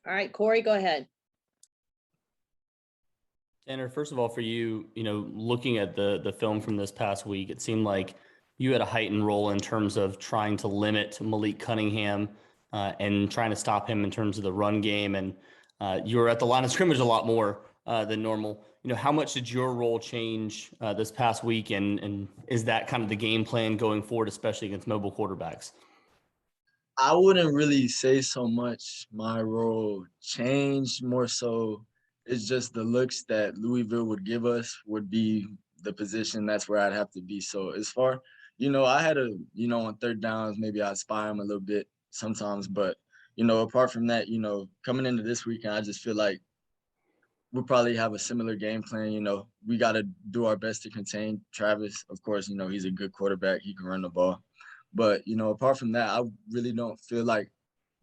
All right, Corey, go ahead. Tanner, first of all, for you, looking at the film from this past week, it seemed like you had a heightened role in terms of trying to limit Malik Cunningham and trying to stop him in terms of the run game. And you were at the line of scrimmage a lot more than normal. How much did your role change this past week? And is that kind of the game plan going forward, especially against mobile quarterbacks? I wouldn't really say so much my role changed, more so it's just the looks that Louisville would give us would be the position that's where I'd have to be. So as far, I had on third downs, maybe I'd spy him a little bit sometimes, but apart from that, coming into this weekend, I just feel like we'll probably have a similar game plan. We got to do our best to contain Travis. Of course, he's a good quarterback. He can run the ball. But, apart from that, I really don't feel like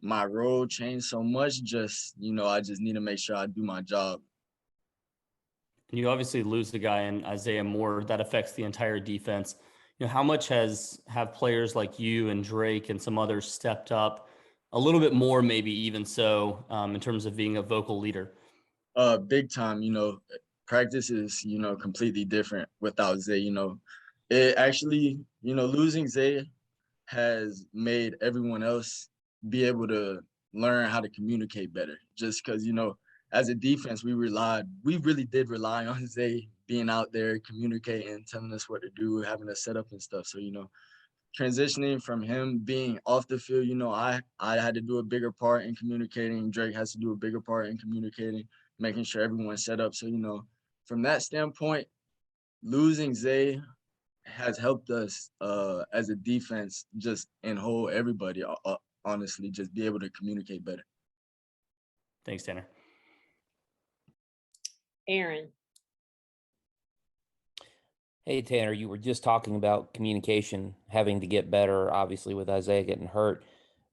my role changed so much. Just, I just need to make sure I do my job. You obviously lose the guy in Isaiah Moore. That affects the entire defense. How much have players like you and Drake and some others stepped up a little bit more, maybe even so, in terms of being a vocal leader? Big time, practice is, completely different without Zay, It actually, losing Zay has made everyone else be able to learn how to communicate better. Just because, as a defense, we really did rely on Zay being out there, communicating, telling us what to do, having us set up and stuff. So, transitioning from him being off the field, I had to do a bigger part in communicating. Drake has to do a bigger part in communicating, making sure everyone's set up. So, from that standpoint, losing Zay has helped us as a defense, just in whole, everybody, honestly, just be able to communicate better. Thanks, Tanner. Aaron. Hey, Tanner, you were just talking about communication having to get better, obviously, with Isaiah getting hurt.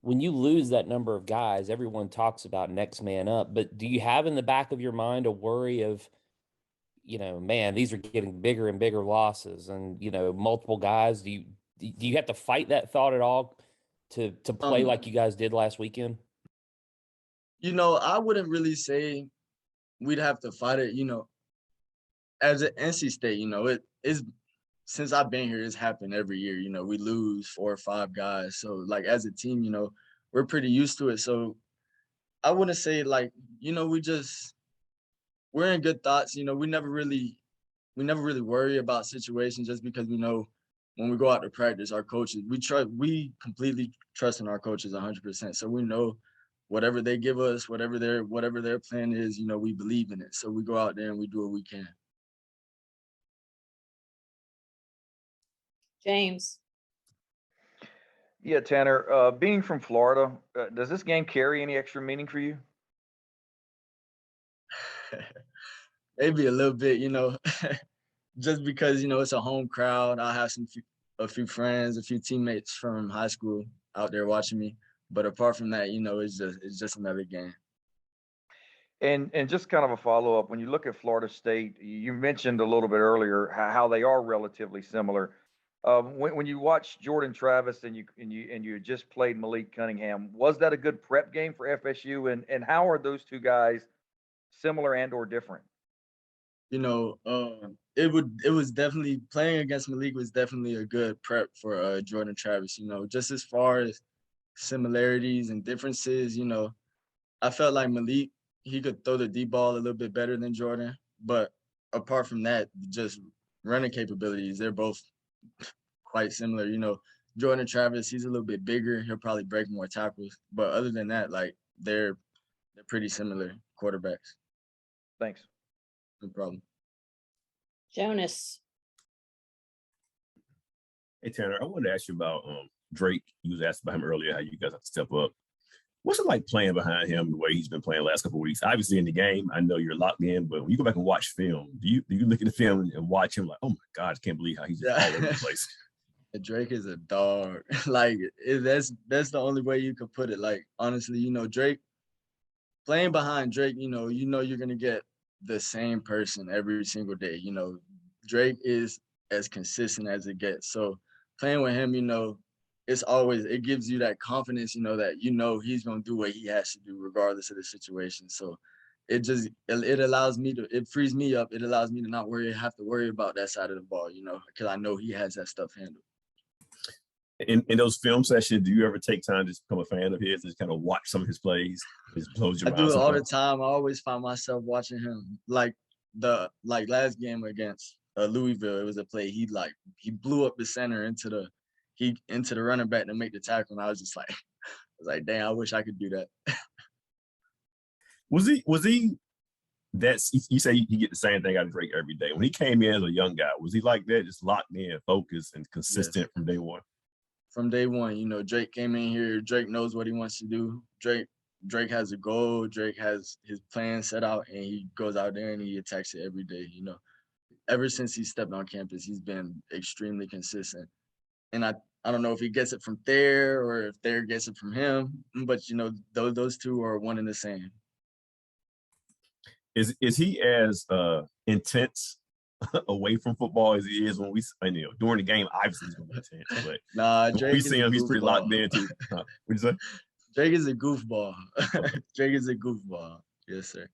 When you lose that number of guys, everyone talks about next man up, but do you have in the back of your mind a worry of, man, these are getting bigger and bigger losses and, multiple guys? Do you have to fight that thought at all to play like you guys did last weekend? I wouldn't really say we'd have to fight it, as an NC State, it is, since I've been here, it's happened every year. We lose 4 or 5 guys. So like as a team, we're pretty used to it. So I wouldn't say like, we're in good thoughts. We never really worry about situations, just because we know when we go out to practice, our coaches, we completely trust in our coaches 100%. So we know whatever they give us, whatever their plan is, we believe in it. So we go out there and we do what we can. James. Yeah, Tanner, being from Florida, does this game carry any extra meaning for you? Maybe a little bit, just because, it's a home crowd. I have a few friends, a few teammates from high school out there watching me. But apart from that, it's just another game. And just kind of a follow-up, when you look at Florida State, you mentioned a little bit earlier how they are relatively similar. When you watch Jordan Travis and you just played Malik Cunningham, was that a good prep game for FSU? And how are those two guys similar and or different? It was definitely, playing against Malik was definitely a good prep for Jordan Travis. Just as far as similarities and differences, I felt like Malik, he could throw the deep ball a little bit better than Jordan. But apart from that, just running capabilities, they're both quite similar. Jordan Travis, he's a little bit bigger. He'll probably break more tackles. But other than that, like they're pretty similar quarterbacks. Thanks. No problem. Jonas. Hey, Tanner, I wanted to ask you about Drake. You was asked about him earlier, how you guys have to step up. What's it like playing behind him the way he's been playing the last couple of weeks? Obviously in the game, I know you're locked in, but when you go back and watch film, do you look at the film and watch him like, oh my God, I can't believe how he's just all over the place? Drake is a dog. Like that's the only way you could put it. Like honestly, Drake, playing behind Drake, you're gonna get the same person every single day. Drake is as consistent as it gets. So playing with him, it gives you that confidence, that he's gonna do what he has to do regardless of the situation. So it allows me to, it frees me up. It allows me to not have to worry about that side of the ball, because I know he has that stuff handled. In those film sessions, do you ever take time to become a fan of his and kind of watch some of his plays? Just blows your I mind do it all the sometimes? time. I always find myself watching him. Like last game against Louisville, it was a play. He blew up the center into the running back to make the tackle, and I was just like, damn, I wish I could do that. Was he that's you say you get the same thing out of Drake every day. When he came in as a young guy, was he like that, just locked in, focused, and consistent from day one? From day one, Drake came in here. Drake knows what he wants to do. Drake has a goal. Drake has his plan set out, and he goes out there and he attacks it every day. Ever since he stepped on campus, he's been extremely consistent. And I don't know if he gets it from Thayer or if Thayer gets it from him, but those two are one and the same. Is he as intense away from football as he is when during the game? Obviously he's gonna be intense, but Nah, when Drake we see him, he's pretty locked in too. What'd you say? Drake is a goofball. Drake is a goofball. Yes, sir.